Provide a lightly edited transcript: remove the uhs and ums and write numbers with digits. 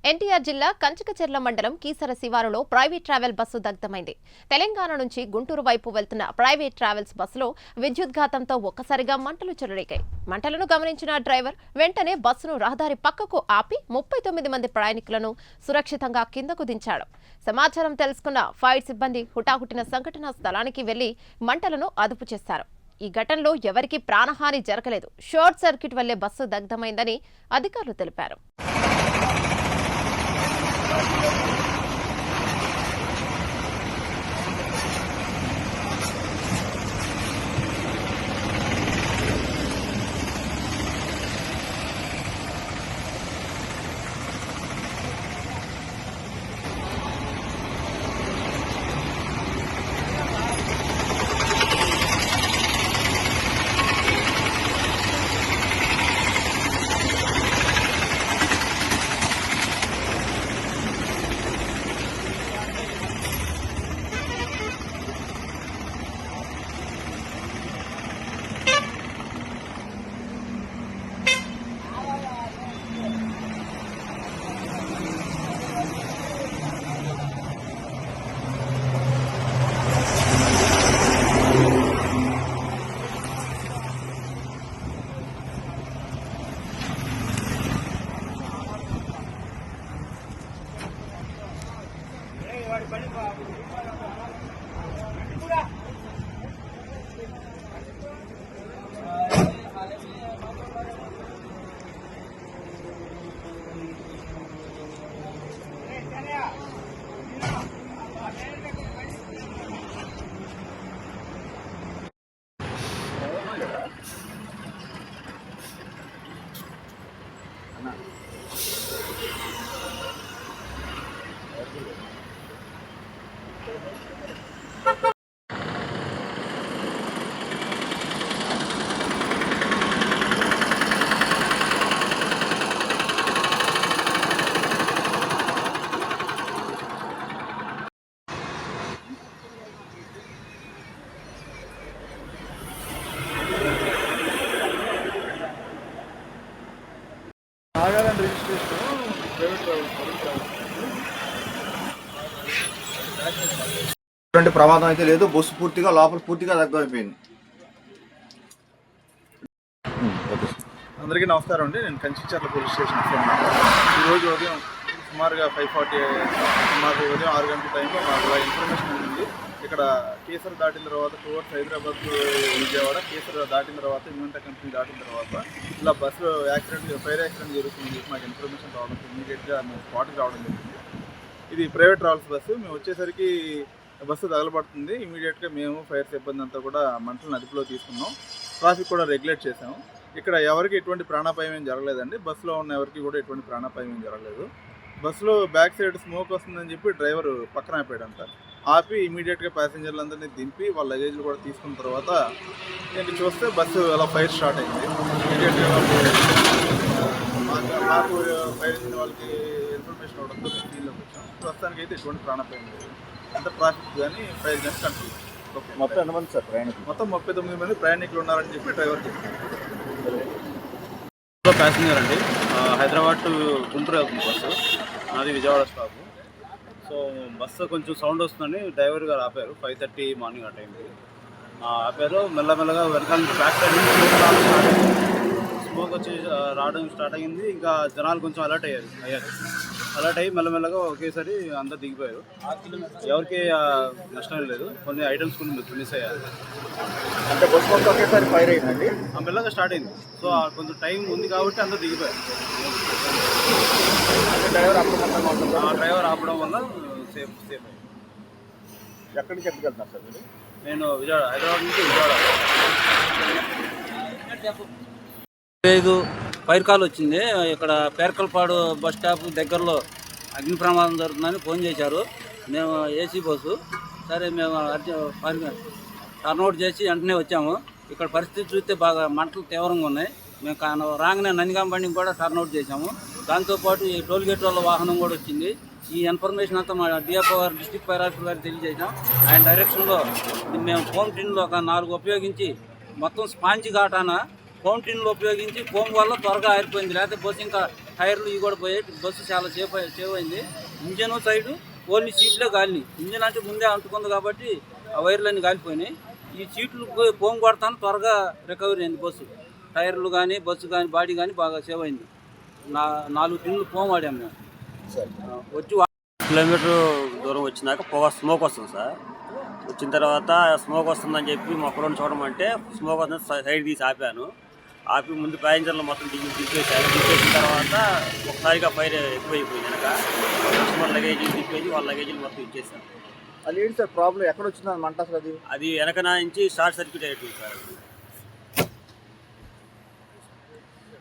ఎన్టీఆర్ జిల్లా కంచికచెర్ల మండలం కీసర శివారులో ప్రైవేట్ ట్రావెల్ బస్సు దగ్ధమైంది. తెలంగాణ నుంచి గుంటూరు వైపు వెళ్తున్న ప్రైవేట్ ట్రావెల్స్ బస్సులో విద్యుద్ఘాతంతో ఒక్కసారిగా మంటలు చెలరేగాయి. మంటలను గమనించిన డ్రైవర్ వెంటనే బస్సును రహదారి పక్కకు ఆపి 39 మంది ప్రయాణికులను సురక్షితంగా కిందకు దించాడు. సమాచారం తెలుసుకున్న ఫైర్ సిబ్బంది హుటాహుటిన సంఘటనా స్థలానికి వెళ్లి మంటలను అదుపు చేశారు. ఈ ఘటనలో ఎవరికీ ప్రాణహాని జరగలేదు. షార్ట్ సర్క్యూట్ వల్లే బస్సు దగ్ధమైందని అధికారులు తెలిపారు. నాగాలాండ్ రిజిస్ట్రేషన్ ప్రైవేట్ ఎటువంటి ప్రమాదం అయితే లేదు. బస్సు పూర్తిగా లోపల పూర్తిగా దగ్గరైపోయింది. అందరికీ నమస్కారం అండి. నేను కంచికచెర్ల పోలీస్ స్టేషన్ ఈరోజు ఉదయం సుమారుగా 5:40 మాకు ఉదయం 6 గంటల టైంలో మాకు ఇన్ఫర్మేషన్ ఉంది. ఇక్కడ కేసర్ దాటిన తర్వాత టువర్డ్స్ హైదరాబాద్ విజయవాడ, కేసర్ దాటిన తర్వాత ఇన్వెంటా కంపెనీ దాటిన తర్వాత ఇలా బస్సులో ఫైర్ యాక్సిడెంట్ జరుగుతుంది మాకు ఇన్ఫర్మేషన్ రావడం, ఇమీడియట్గా మేము స్పాట్కి రావడం జరిగింది. ఇది ప్రైవేట్ ట్రావెల్స్ బస్సు. మేము వచ్చేసరికి బస్సు తగలబడుతుంది. ఇమీడియట్గా మేము ఫైర్ సిబ్బంది అంతా కూడా మంటలను అదుపులో తీసుకున్నాం. ట్రాఫిక్ కూడా రెగ్యులేట్ చేసాము. ఇక్కడ ఎవరికి ఎటువంటి ప్రాణాపాయం ఏం జరగలేదండి. బస్సులో ఉన్న ఎవరికి కూడా ఎటువంటి ప్రాణాపాయం ఏం జరగలేదు. బస్సులో బ్యాక్ సైడ్ స్మోక్ వస్తుందని చెప్పి డ్రైవర్ పక్కన ఆపాడంట. ఆపి ఇమీడియట్గా ప్యాసింజర్లందరినీ దింపి వాళ్ళ లగేజ్లు కూడా తీసుకున్న తర్వాత నేను చూస్తే బస్సు అలా ఫైర్ స్టార్ట్ అయింది. ఇమీడియట్గా మాకు ఫైర్ ఇచ్చిన వాళ్ళకి ఇన్ఫర్మేషన్ అవడంతో మేము ఫీల్డ్లోకి వచ్చాం. ప్రస్తుతానికి అయితే ఎటువంటి ప్రాణాపాయం లేదు. అంత ట్రాఫిక్ కానీ ఫైర్ కానీ కంట్రోల్. ఓకే, మొత్తం ఎంతమంది సార్ ప్రయాణికులు? మొత్తం 39 మంది ప్రయాణికులు ఉన్నారని చెప్పి డ్రైవర్ చెప్పారు. ప్యాసింజర్ అండి, హైదరాబాద్ టు గుంటూరు వెళ్తుంది బస్సు. అది విజయవాడ స్టాప్. సో బస్సు కొంచెం సౌండ్ వస్తుందని డ్రైవర్ గారు ఆపారు. 5:30 మార్నింగ్ ఆ టైంకి ఆపారు. మెల్లమెల్లగా వెనకాల నుంచి బ్యాక్ సైడ్ స్మోక్ వచ్చి రావడం స్టార్ట్ అయ్యింది. ఇంకా జనాలు కొంచెం అలర్ట్ అయ్యారు. అలర్ట్ అయ్యి మెల్లమెల్లగా ఒకేసారి అందరు దిగిపోయారు. ఎవరికి నష్టం లేదు. కొన్ని ఐటమ్స్ కూడా మిస్ అయ్యారు. అంటే బస్సు మొత్తం ఒకేసారి ఫైర్ అయిందండి. మెల్లగా స్టార్ట్ అయింది. సో కొంచెం టైం ఉంది కాబట్టి అందరూ దిగిపోయారు. డ్రైవర్ ఆపడం వల్ల సేఫ్ అయింది. ఎక్కడికి వెళ్తున్నారు సార్ మీరు? నేను విజయవాడ, హైదరాబాద్ నుంచి విజయవాడ. 5 ఫైర్ కాల్ వచ్చింది. ఇక్కడ పేర్కల్పాడు బస్ స్టాప్ దగ్గరలో అగ్ని ప్రమాదం జరుగుతుందని ఫోన్ చేశారు. మేము ఏసీ బస్సు. సరే మేము టర్న్అవుట్ చేసి వెంటనే వచ్చాము. ఇక్కడ పరిస్థితి చూస్తే బాగా మంటలు తీవ్రంగా ఉన్నాయి. మేము రాగానే నందిగాం బండికి కూడా టర్న్అవుట్ చేశాము. దాంతోపాటు ఈ టోల్ గేట్ వాళ్ళ వాహనం కూడా వచ్చింది. ఈ ఇన్ఫర్మేషన్ అంతా మా డిఎఫ్ఓ గారు, డిస్ట్రిక్ట్ ఫైర్ ఆఫీసర్ గారికి తెలియజేసాం. ఆయన డైరెక్షన్లో మేము ఫోమ్ టిన్లు ఒక 4 ఉపయోగించి మొత్తం స్పాంజ్ ఘాటాన ఫోమ్ టిన్లు ఉపయోగించి ఫోమ్ వల్ల త్వరగా ఆరిపోయింది. లేకపోతే బస్సు ఇంకా టైర్లు ఇవి కూడా పోయాయి. బస్సు చాలా సేవ్ అయింది. ఇంజన్ సైడు ఓన్లీ సీట్లే కాలినాయి. ఇంజన్ అంటే ముందే అంటుకుంది కాబట్టి ఆ వైర్లన్నీ కాలిపోయినాయి. ఈ సీట్లు పోం కొడతాను త్వరగా రికవరీ అయింది బస్సు. టైర్లు కానీ బస్సు కానీ బాడీ కానీ బాగా సేవ్ అయింది. 4 టిన్నులు పోం వాడాము మేము. వచ్చి కిలోమీటర్ దూరం వచ్చినాక స్మోక్ వస్తుంది సార్. వచ్చిన తర్వాత స్మోక్ వస్తుందని చెప్పి మొక్కలను చూడమంటే స్మోక్ వస్తుంది సైడ్ తీసి ఆపాను. ఆపి ముందు ప్యాసింజర్లు మొత్తం దింపేసాను. దింపేసిన తర్వాత ఒకసారిగా ఫైర్ ఎక్కువైపోయింది. వెనక కస్టమర్ లగేజీలు దింపేసి వాళ్ళ లగేజీలు మొత్తం ఇచ్చేసాను. అది ఏంటి సార్ ప్రాబ్లం, ఎక్కడ వచ్చింది మంట అసలు? అది అది వెనక నుంచి షార్ట్ సర్క్యూట్ అయిపోయింది సార్.